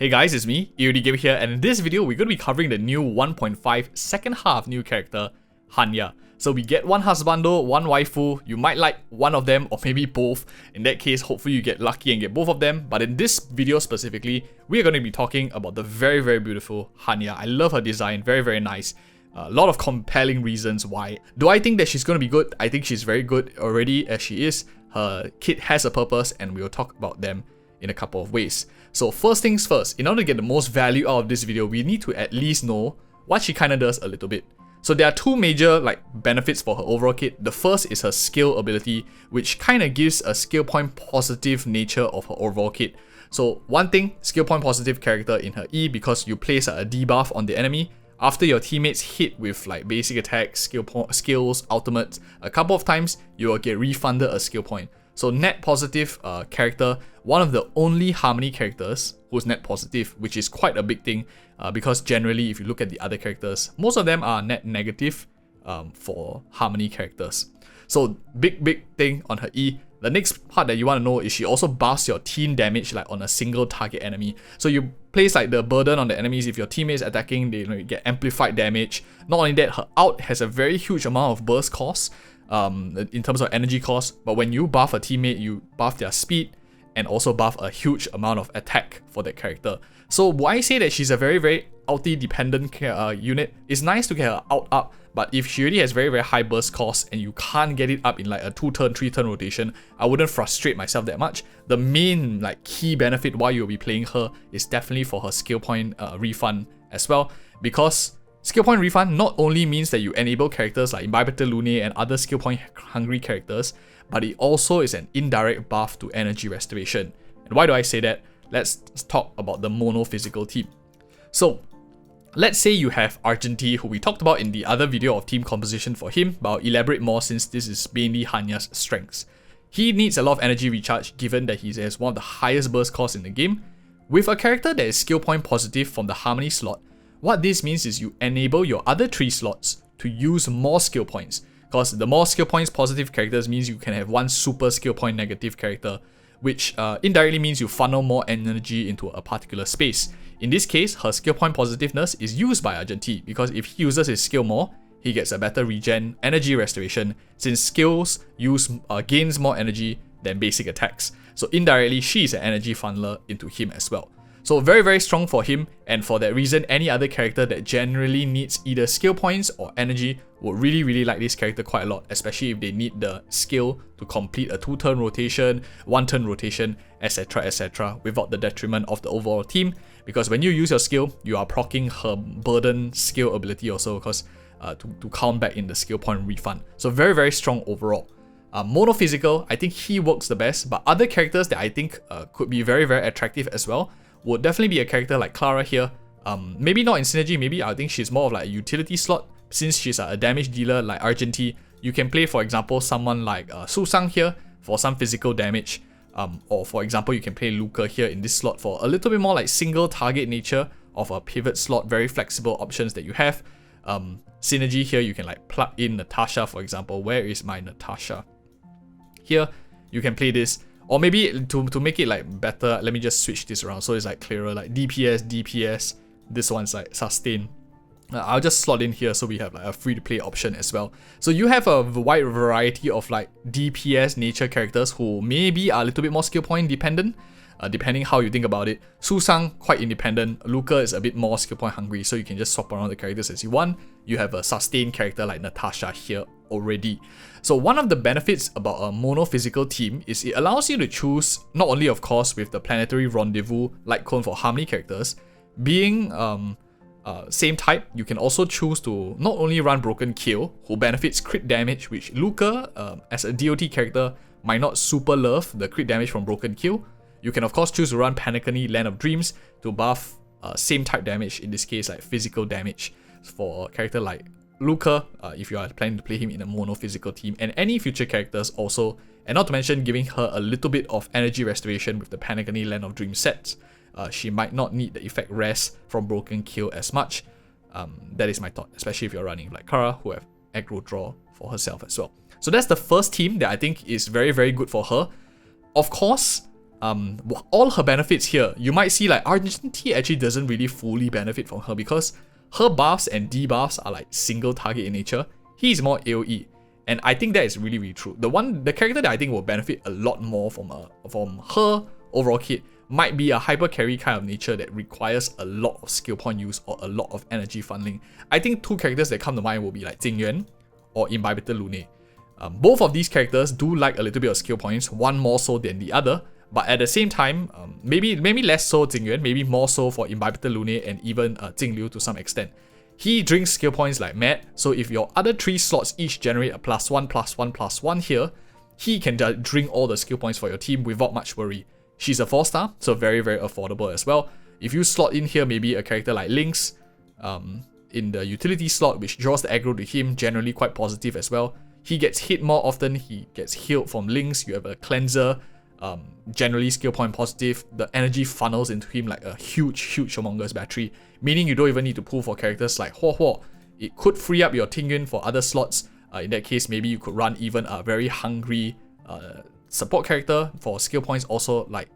Hey guys, it's me, EODGamer here, and in this video we're going to be covering the new 1.5 second half new character, Hanya. So we get one husbando, one waifu. You might like one of them or maybe both. In that case, hopefully you get lucky and get both of them. But in this video specifically, we are going to be talking about the very beautiful Hanya. I love her design, very nice. A lot of compelling reasons why. Do I think that she's going to be good? I think she's very good already as she is. Her kit has a purpose and we'll talk about them in a couple of ways. So first things first, in order to get the most value out of this video, we need to at least know what she kind of does a little bit. So there are two major benefits for her overall kit. The first is her skill ability, which kind of gives a skill point positive nature of her overall kit. So one thing, skill point positive character in her E, because you place a debuff on the enemy. After your teammates hit with basic attacks, skills, ultimates, a couple of times, you will get refunded a skill point. So net positive character, one of the only Harmony characters who's net positive, which is quite a big thing because generally if you look at the other characters, most of them are net negative for Harmony characters. So big thing on her E. The next part that you want to know is she also buffs your team damage on a single target enemy. So you place the burden on the enemies. If your teammate is attacking, they get amplified damage. Not only that, her ult has a very huge amount of burst cost in terms of energy cost, but when you buff a teammate, you buff their speed and also buff a huge amount of attack for that character. So why I say that she's a very ulti dependent unit, it's nice to get her ult up, but if she already has very high burst cost and you can't get it up in a 2-turn, 3-turn rotation, I wouldn't frustrate myself that much. The main key benefit why you'll be playing her is definitely for her skill point refund as well, because skill point refund not only means that you enable characters like Imbibitor Lune and other skill point hungry characters, but it also is an indirect buff to energy restoration. And why do I say that? Let's talk about the mono physical team. So let's say you have Argenti, who we talked about in the other video of team composition for him, but I'll elaborate more since this is mainly Hanya's strengths. He needs a lot of energy recharge given that he has one of the highest burst costs in the game. With a character that is skill point positive from the Harmony slot, what this means is you enable your other 3 slots to use more skill points, because the more skill points positive characters means you can have one super skill point negative character, which indirectly means you funnel more energy into a particular space. In this case, her skill point positiveness is used by Argenti, because if he uses his skill more, he gets a better regen, energy restoration, since skills gains more energy than basic attacks. So indirectly, she's an energy funneler into him as well. So very strong for him, and for that reason, any other character that generally needs either skill points or energy would really like this character quite a lot, especially if they need the skill to complete a 2-turn rotation, 1-turn rotation, etc, without the detriment of the overall team. Because when you use your skill, you are proccing her burden skill ability also, because to count back in the skill point refund. So very strong overall. Mono physical, I think he works the best, but other characters that I think could be very attractive as well would definitely be a character like Clara here. Maybe not in synergy, maybe I think she's more of a utility slot, since she's a damage dealer like Argenti. You can play, for example, someone like Susang here for some physical damage, or for example, you can play Luca here in this slot for a little bit more single target nature of a pivot slot, very flexible options that you have. Synergy here, you can plug in Natasha, for example. Where is my Natasha? Here, you can play this. Or maybe to make it better, let me just switch this around so it's clearer, DPS, this one's sustain. I'll just slot in here so we have a free to play option as well. So you have a wide variety of DPS nature characters who maybe are a little bit more skill point dependent, depending how you think about it. Susang, quite independent. Luca is a bit more skill point hungry, so you can just swap around the characters as you want. You have a sustained character like Natasha here already. So one of the benefits about a mono physical team is it allows you to choose, not only of course with the planetary rendezvous light cone for Harmony characters, being same type, you can also choose to not only run Broken Kill, who benefits crit damage, which Luca as a DOT character might not super love the crit damage from Broken Kill. You can of course choose to run Panicani Land of Dreams to buff same type damage, in this case physical damage for a character like Luca, if you are planning to play him in a mono physical team, and any future characters also, and not to mention giving her a little bit of energy restoration with the Panicani Land of Dreams sets. She might not need the effect rest from Broken Kill as much. That is my thought, especially if you're running like Kara, who have aggro draw for herself as well. So that's the first team that I think is very good for her. Of course, all her benefits here, you might see like Argent T actually doesn't really fully benefit from her because her buffs and debuffs are like single target in nature. He's more AoE. And I think that is really, really true. The character that I think will benefit a lot more from her overall kit might be a hyper carry kind of nature that requires a lot of skill point use or a lot of energy funneling. I think two characters that come to mind will be like Jingyuan or Imbibitor Lune. Both of these characters do like a little bit of skill points, one more so than the other, but at the same time, maybe less so Jingyuan, maybe more so for Imbibitor Lune and even Jingliu to some extent. He drinks skill points like mad, so if your other 3 slots each generate a +1/+1/+1 here, he can drink all the skill points for your team without much worry. She's a 4-star, so very, very affordable as well. If you slot in here maybe a character like Lynx in the utility slot, which draws the aggro to him, generally quite positive as well. He gets hit more often, he gets healed from Lynx, you have a cleanser, generally skill point positive, the energy funnels into him like a huge humongous battery, meaning you don't even need to pull for characters like Huo. It could free up your Tingyun for other slots. In that case, maybe you could run even a very hungry support character for skill points also, like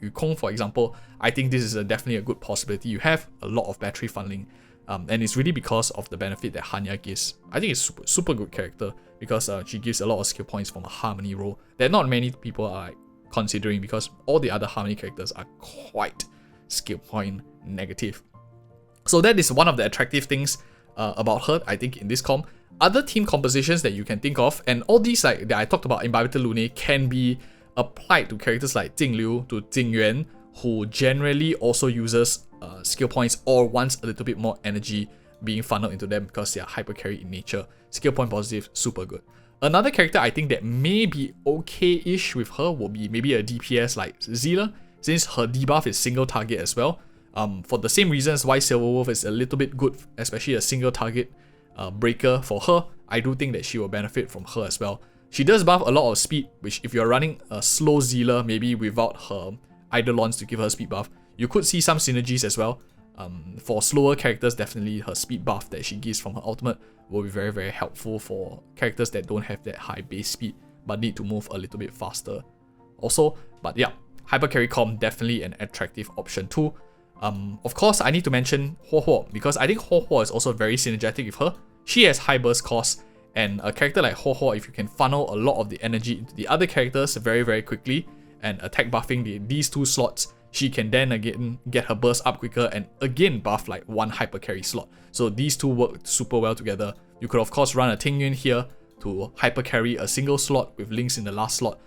Yukong for example. I think this is definitely a good possibility. You have a lot of battery funneling, and it's really because of the benefit that Hanya gives. I think it's super good character because she gives a lot of skill points from a Harmony role that not many people are considering, because all the other Harmony characters are quite skill point negative. So that is one of the attractive things about her, I think, in this comp. Other team compositions that you can think of, and all these like that I talked about, Imbibitor Lune, can be applied to characters like Jingliu, to Jingyuan, who generally also uses skill points or wants a little bit more energy being funneled into them because they are hyper carry in nature. Skill point positive, super good. Another character I think that may be okay-ish with her will be maybe a DPS like Zila, since her debuff is single target as well. For the same reasons why Silverwolf is a little bit good, especially a single target breaker for her, I do think that she will benefit from her as well. She does buff a lot of speed, which if you're running a slow Zila, maybe without her Eidolons to give her speed buff, you could see some synergies as well. For slower characters, definitely her speed buff that she gives from her ultimate will be very, very helpful for characters that don't have that high base speed but need to move a little bit faster also. But yeah, hyper carry comp definitely an attractive option too. Of course, I need to mention Huo because I think Huo is also very synergetic with her. She has high burst cost, and a character like Huo, if you can funnel a lot of the energy into the other characters very, very quickly and attack buffing these 2 slots, she can then again get her burst up quicker and again buff like 1 hyper carry slot. So these 2 work super well together. You could of course run a Tingyun here to hyper carry a single slot with Lynx in the last slot.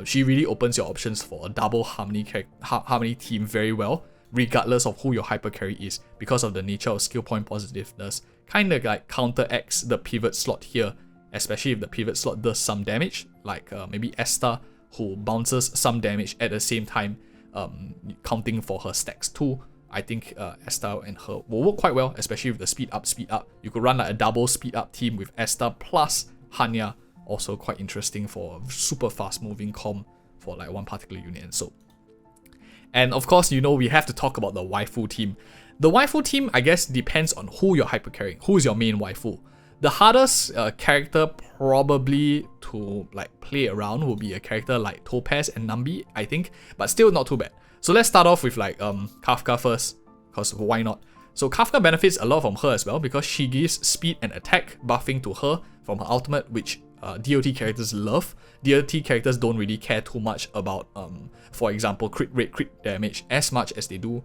She really opens your options for a double harmony team very well, regardless of who your hyper carry is, because of the nature of skill point positiveness. Kind of like counteracts the pivot slot here, especially if the pivot slot does some damage, like maybe Esta, who bounces some damage at the same time, counting for her stacks too. I think Esta and her will work quite well, especially with the speed up. You could run like a double speed up team with Esta plus Hanya, also quite interesting for a super fast moving comp for like one particular unit and so. And of course, you know, we have to talk about the waifu team. The waifu team, I guess, depends on who you're hyper carrying, who is your main waifu. The hardest character probably to like play around will be a character like Topaz and Nambi, I think, but still not too bad. So let's start off with like Kafka first, because why not? So Kafka benefits a lot from her as well because she gives speed and attack buffing to her from her ultimate, which DOT characters love. DOT characters don't really care too much about, for example, crit rate, crit damage as much as they do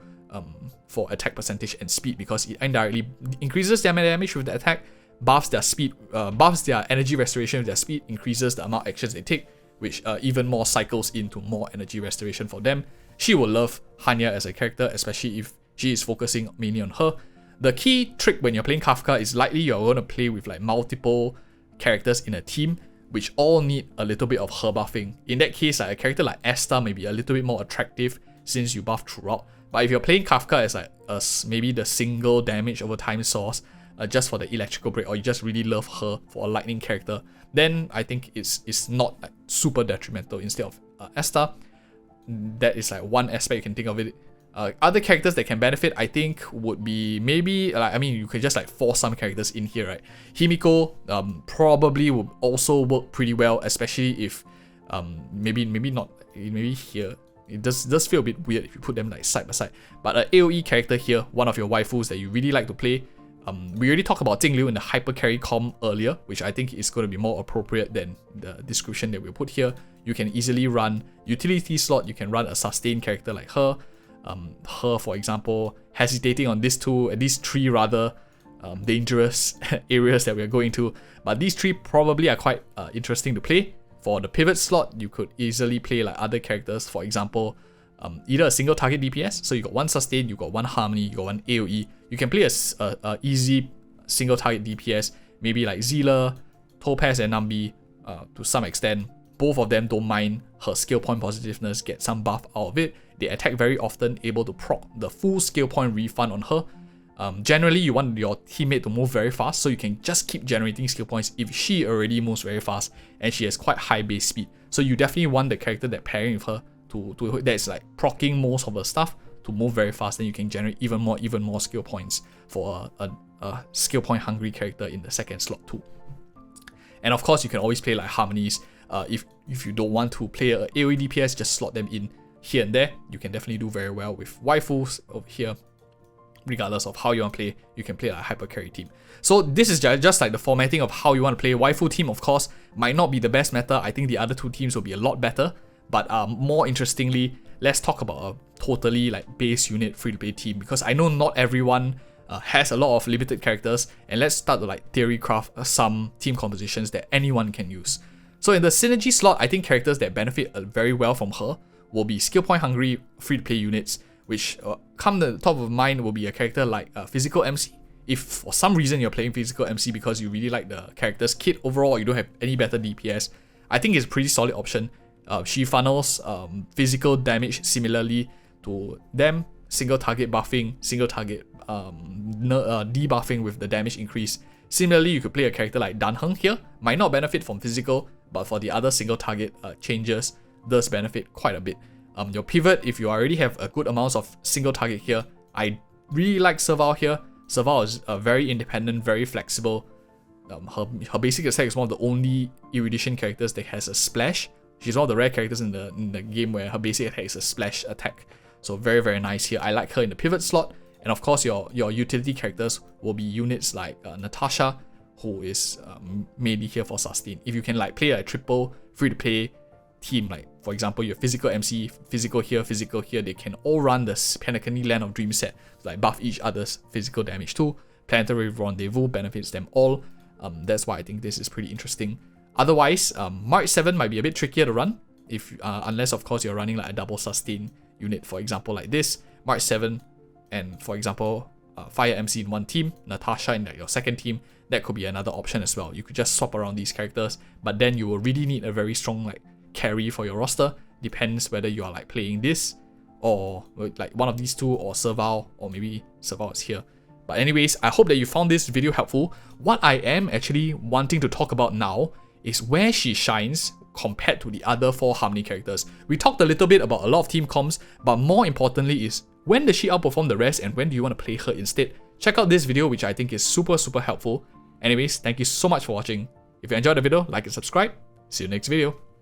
for attack percentage and speed, because it indirectly increases their damage with the attack, buffs their speed, buffs their energy restoration with their speed, increases the amount of actions they take, which even more cycles into more energy restoration for them. She will love Hanya as a character, especially if she is focusing mainly on her. The key trick when you're playing Kafka is likely you're going to play with like multiple characters in a team, which all need a little bit of her buffing. In that case, like a character like Esta may be a little bit more attractive since you buff throughout. But if you're playing Kafka as like maybe the single damage over time source, just for the electrical break, or you just really love her for a lightning character, then I think it's not like super detrimental instead of Esta. That is like one aspect you can think of it. Other characters that can benefit, I think, would be maybe like, I mean, you could just like force some characters in here, right? Himiko probably would also work pretty well, especially if maybe here It does feel a bit weird if you put them like side by side. But an AoE character here, one of your waifus that you really like to play. We already talked about Jingliu in the hyper carry com earlier, which I think is going to be more appropriate than the description that we'll put here. You can easily run utility slot, you can run a sustain character like her. Her, for example, hesitating on these three rather dangerous areas that we're going to. But these three probably are quite interesting to play. For the pivot slot, you could easily play like other characters, for example, either a single target DPS, so you got one sustain, you got one harmony, you got one AoE. You can play a easy single target DPS, maybe like Zila, Topaz and Nambi to some extent. Both of them don't mind her skill point positiveness, get some buff out of it. They attack very often, able to proc the full skill point refund on her. Generally, you want your teammate to move very fast, so you can just keep generating skill points if she already moves very fast and she has quite high base speed. So you definitely want the character that pairing with her that's like proccing most of her stuff to move very fast, then you can generate even more skill points for a skill point hungry character in the second slot too. And of course, you can always play like harmonies. If you don't want to play a AoE DPS, just slot them in here and there. You can definitely do very well with waifus over here. Regardless of how you want to play, you can play like a hyper carry team. So this is just like the formatting of how you want to play. Waifu team, of course, might not be the best meta. I think the other two teams will be a lot better. But more interestingly, let's talk about a totally like base unit free-to-play team, because I know not everyone has a lot of limited characters, and let's start to like theory craft some team compositions that anyone can use. So in the synergy slot, I think characters that benefit very well from her will be skill point hungry free-to-play units, which come to the top of mind will be a character like Physical MC. If for some reason you're playing Physical MC because you really like the character's kit overall, you don't have any better DPS, I think it's a pretty solid option. She funnels physical damage similarly to them, single target buffing, single target debuffing with the damage increase. Similarly, you could play a character like Danheng here, might not benefit from physical, but for the other single target changes, does benefit quite a bit. Your pivot, if you already have a good amount of single target here, I really like Serval here. Serval is very independent, very flexible. Her basic attack is one of the only erudition characters that has a splash. She's one of the rare characters in the game where her basic attack is a splash attack. So very, very nice here. I like her in the pivot slot. And of course, your utility characters will be units like Natasha, who is mainly here for sustain. If you can like play a triple free-to-play team, like for example your physical MC, physical here, they can all run the Penacony Land of Dream set to like buff each other's physical damage too. Planetary Rendezvous benefits them all. That's why I think this is pretty interesting. Otherwise, March 7 might be a bit trickier to run if unless of course you're running like a double sustain unit, for example like this March 7, and for example Fire MC in one team, Natasha in like your second team. That could be another option as well. You could just swap around these characters, but then you will really need a very strong like carry for your roster. Depends whether you are like playing this or like one of these two, or Serval, or maybe Serval is here. But anyways, I hope that you found this video helpful. What I am actually wanting to talk about now is where she shines compared to the other 4 Harmony characters. We talked a little bit about a lot of team comps, but more importantly is when does she outperform the rest and when do you want to play her instead? Check out this video, which I think is super helpful. Anyways, thank you so much for watching. If you enjoyed the video, like and subscribe. See you next video.